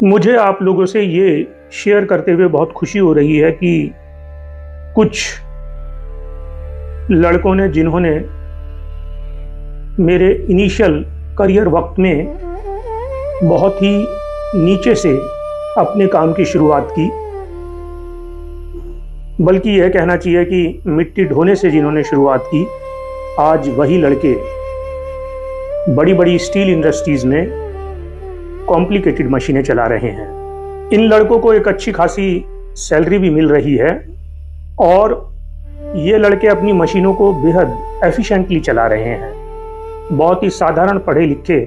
मुझे आप लोगों से ये शेयर करते हुए बहुत खुशी हो रही है कि कुछ लड़कों ने जिन्होंने मेरे इनिशियल करियर वक्त में बहुत ही नीचे से अपने काम की शुरुआत की, बल्कि यह कहना चाहिए कि मिट्टी ढोने से जिन्होंने शुरुआत की, आज वही लड़के बड़ी बड़ी स्टील इंडस्ट्रीज में कॉम्प्लिकेटेड मशीनें चला रहे हैं। इन लड़कों को एक अच्छी खासी सैलरी भी मिल रही है और ये लड़के अपनी मशीनों को बेहद एफिशिएंटली चला रहे हैं। बहुत ही साधारण पढ़े लिखे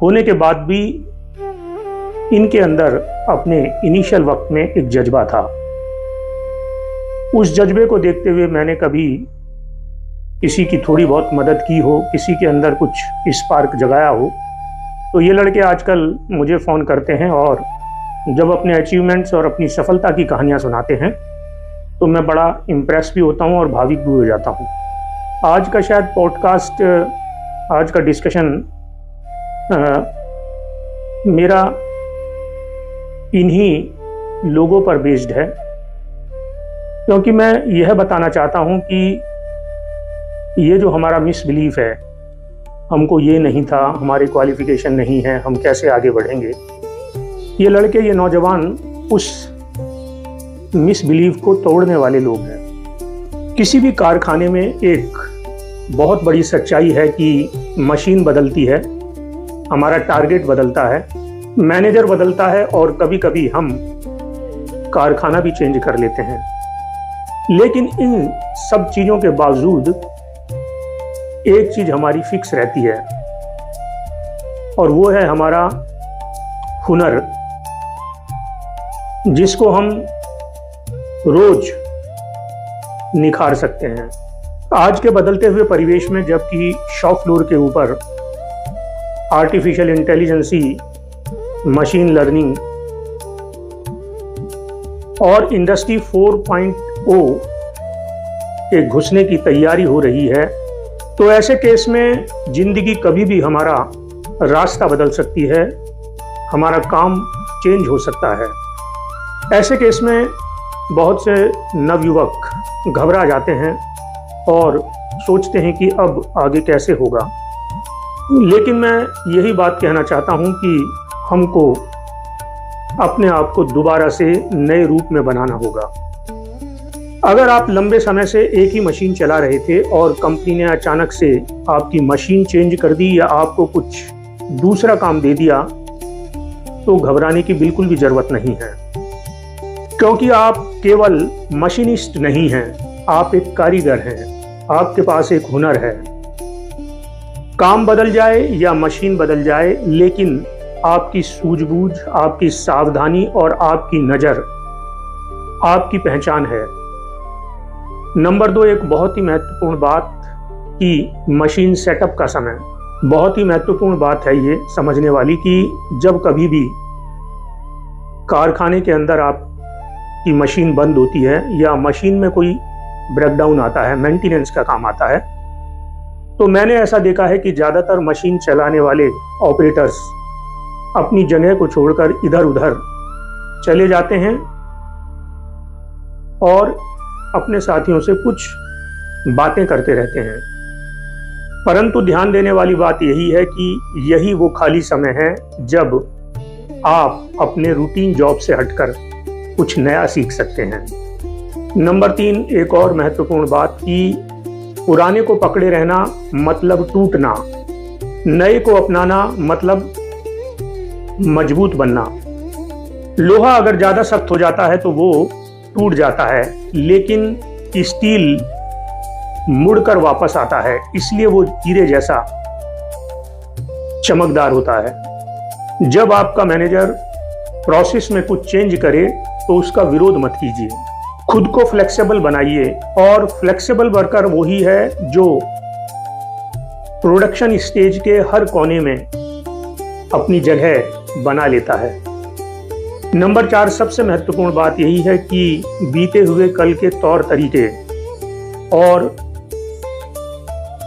होने के बाद भी इनके अंदर अपने इनिशियल वक्त में एक जज्बा था। उस जज्बे को देखते हुए मैंने कभी किसी की थोड़ी बहुत मदद की हो, किसी के अंदर कुछ स्पार्क जगाया हो, तो ये लड़के आजकल मुझे फ़ोन करते हैं और जब अपने अचीवमेंट्स और अपनी सफलता की कहानियाँ सुनाते हैं तो मैं बड़ा इम्प्रेस भी होता हूँ और भावुक भी हो जाता हूँ। आज का शायद पॉडकास्ट, आज का डिस्कशन मेरा इन्हीं लोगों पर बेस्ड है, क्योंकि मैं यह बताना चाहता हूँ कि ये जो हमारा मिसबिलीफ है, हमको ये नहीं था, हमारी क्वालिफिकेशन नहीं है, हम कैसे आगे बढ़ेंगे, ये लड़के, ये नौजवान उस मिसबिलीफ को तोड़ने वाले लोग हैं। किसी भी कारखाने में एक बहुत बड़ी सच्चाई है कि मशीन बदलती है, हमारा टारगेट बदलता है, मैनेजर बदलता है और कभी कभी हम कारखाना भी चेंज कर लेते हैं। लेकिन इन सब चीज़ों के बावजूद एक चीज़ हमारी फिक्स रहती है और वो है हमारा हुनर, जिसको हम रोज निखार सकते हैं। आज के बदलते हुए परिवेश में, जबकि शॉप फ्लोर के ऊपर आर्टिफिशियल इंटेलिजेंसी, मशीन लर्निंग और इंडस्ट्री 4.0 के घुसने की तैयारी हो रही है, तो ऐसे केस में जिंदगी कभी भी हमारा रास्ता बदल सकती है, हमारा काम चेंज हो सकता है। ऐसे केस में बहुत से नवयुवक घबरा जाते हैं और सोचते हैं कि अब आगे कैसे होगा। लेकिन मैं यही बात कहना चाहता हूं कि हमको अपने आप को दोबारा से नए रूप में बनाना होगा। अगर आप लंबे समय से एक ही मशीन चला रहे थे और कंपनी ने अचानक से आपकी मशीन चेंज कर दी या आपको कुछ दूसरा काम दे दिया, तो घबराने की बिल्कुल भी जरूरत नहीं है, क्योंकि आप केवल मशीनिस्ट नहीं हैं, आप एक कारीगर हैं, आपके पास एक हुनर है। काम बदल जाए या मशीन बदल जाए, लेकिन आपकी सूझबूझ, आपकी सावधानी और आपकी नज़र आपकी पहचान है। नंबर 2, एक बहुत ही महत्वपूर्ण बात कि मशीन सेटअप का समय, बहुत ही महत्वपूर्ण बात है ये समझने वाली कि जब कभी भी कारखाने के अंदर आपकी मशीन बंद होती है या मशीन में कोई ब्रेकडाउन आता है, मेंटेनेंस का काम आता है, तो मैंने ऐसा देखा है कि ज़्यादातर मशीन चलाने वाले ऑपरेटर्स अपनी जगह को छोड़कर इधर उधर चले जाते हैं और अपने साथियों से कुछ बातें करते रहते हैं। परंतु ध्यान देने वाली बात यही है कि यही वो खाली समय है जब आप अपने रूटीन जॉब से हटकर कुछ नया सीख सकते हैं। नंबर 3, एक और महत्वपूर्ण बात कि पुराने को पकड़े रहना मतलब टूटना, नए को अपनाना मतलब मजबूत बनना। लोहा अगर ज्यादा सख्त हो जाता है तो वो टूट जाता है, लेकिन स्टील मुड़कर वापस आता है, इसलिए वो हीरे जैसा चमकदार होता है। जब आपका मैनेजर प्रोसेस में कुछ चेंज करे तो उसका विरोध मत कीजिए, खुद को फ्लेक्सिबल बनाइए। और फ्लेक्सिबल वर्कर वही है जो प्रोडक्शन स्टेज के हर कोने में अपनी जगह बना लेता है। नंबर 4, सबसे महत्वपूर्ण बात यही है कि बीते हुए कल के तौर तरीके और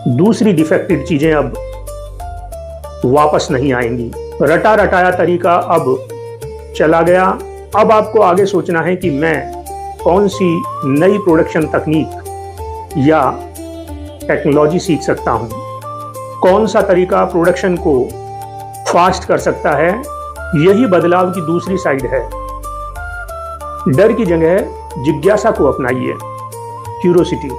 दूसरी डिफेक्टेड चीजें अब वापस नहीं आएंगी। रटा रटाया तरीका अब चला गया। अब आपको आगे सोचना है कि मैं कौन सी नई प्रोडक्शन तकनीक या टेक्नोलॉजी सीख सकता हूं, कौन सा तरीका प्रोडक्शन को फास्ट कर सकता है। यही बदलाव की दूसरी साइड है। डर की जगह जिज्ञासा को अपनाइए, क्यूरोसिटी।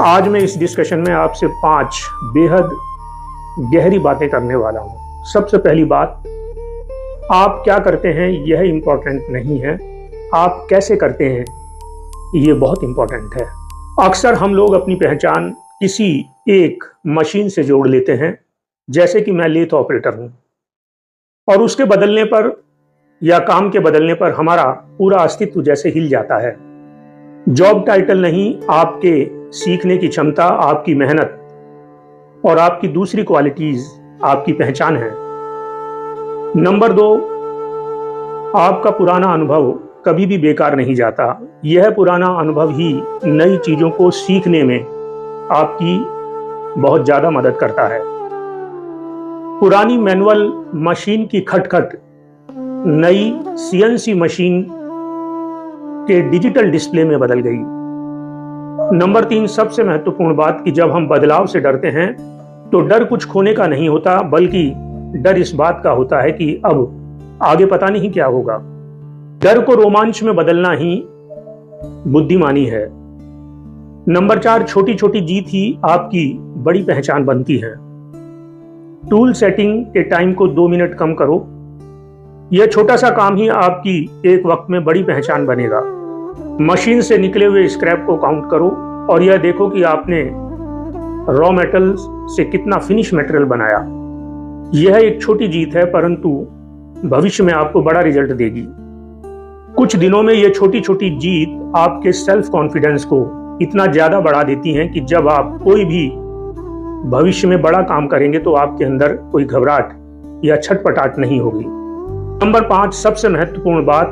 आज मैं इस डिस्कशन में आपसे 5 बेहद गहरी बातें करने वाला हूं। सबसे पहली बात, आप क्या करते हैं यह इंपॉर्टेंट नहीं है, आप कैसे करते हैं ये बहुत इंपॉर्टेंट है। अक्सर हम लोग अपनी पहचान किसी एक मशीन से जोड़ लेते हैं, जैसे कि मैं लेथ ऑपरेटर हूं, और उसके बदलने पर या काम के बदलने पर हमारा पूरा अस्तित्व जैसे हिल जाता है। जॉब टाइटल नहीं, आपके सीखने की क्षमता, आपकी मेहनत और आपकी दूसरी क्वालिटीज आपकी पहचान है। नंबर 2, आपका पुराना अनुभव कभी भी बेकार नहीं जाता। यह पुराना अनुभव ही नई चीजों को सीखने में आपकी बहुत ज्यादा मदद करता है। पुरानी मैनुअल मशीन की खटखट नई सीएनसी मशीन के डिजिटल डिस्प्ले में बदल गई। नंबर 3, सबसे महत्वपूर्ण बात कि जब हम बदलाव से डरते हैं तो डर कुछ खोने का नहीं होता, बल्कि डर इस बात का होता है कि अब आगे पता नहीं क्या होगा। डर को रोमांच में बदलना ही बुद्धिमानी है। नंबर 4, छोटी छोटी जीत ही आपकी बड़ी पहचान बनती है। टूल सेटिंग के टाइम को 2 मिनट कम करो। यह छोटा सा काम ही आपकी एक वक्त में बड़ी पहचान बनेगा। मशीन से निकले हुए स्क्रैप को काउंट करो और यह देखो कि आपने रॉ मेटल से कितना फिनिश मटेरियल बनाया। यह एक छोटी जीत है, परंतु भविष्य में आपको बड़ा रिजल्ट देगी। कुछ दिनों में यह छोटी छोटी जीत आपके सेल्फ कॉन्फिडेंस को इतना ज्यादा बढ़ा देती हैं कि जब आप कोई भी भविष्य में बड़ा काम करेंगे तो आपके अंदर कोई घबराहट या छटपटाहट नहीं होगी। नंबर 5, सबसे महत्वपूर्ण बात,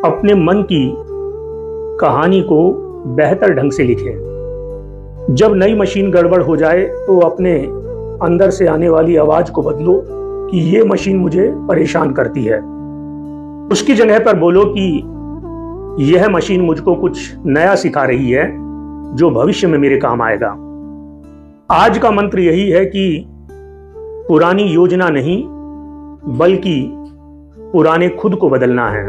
अपने मन की कहानी को बेहतर ढंग से लिखें। जब नई मशीन गड़बड़ हो जाए तो अपने अंदर से आने वाली आवाज को बदलो कि ये मशीन मुझे परेशान करती है। उसकी जगह पर बोलो कि यह मशीन मुझको कुछ नया सिखा रही है जो भविष्य में मेरे काम आएगा। आज का मंत्र यही है कि पुरानी योजना नहीं, बल्कि पुराने खुद को बदलना है,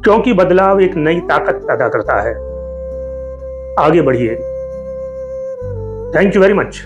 क्योंकि बदलाव एक नई ताकत पैदा करता है। आगे बढ़िए। Thank you very much.